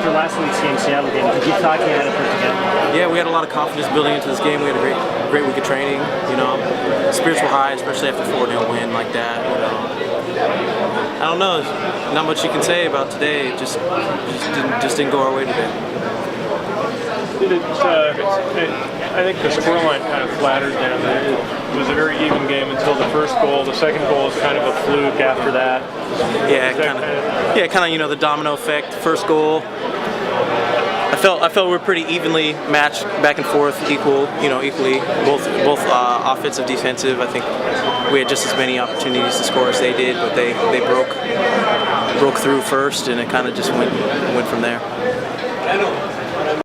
after last week's game, Seattle game, did you thought you had it put together? Yeah, we had a lot of confidence building into this game. We had a great week of training. You know, spirits were high, especially after a 4-0 win like that. You know, I don't know. Not much you can say about today. It just didn't go our way today. I think the scoreline kind of flattered them. It was a very even game until the first goal. The second goal was kind of a fluke after that. Yeah, kind of. You know, the domino effect. First goal. I felt we were pretty evenly matched, back and forth, equally, both offensive, defensive. I think we had just as many opportunities to score as they did, but they broke through first, and it kind of just went from there.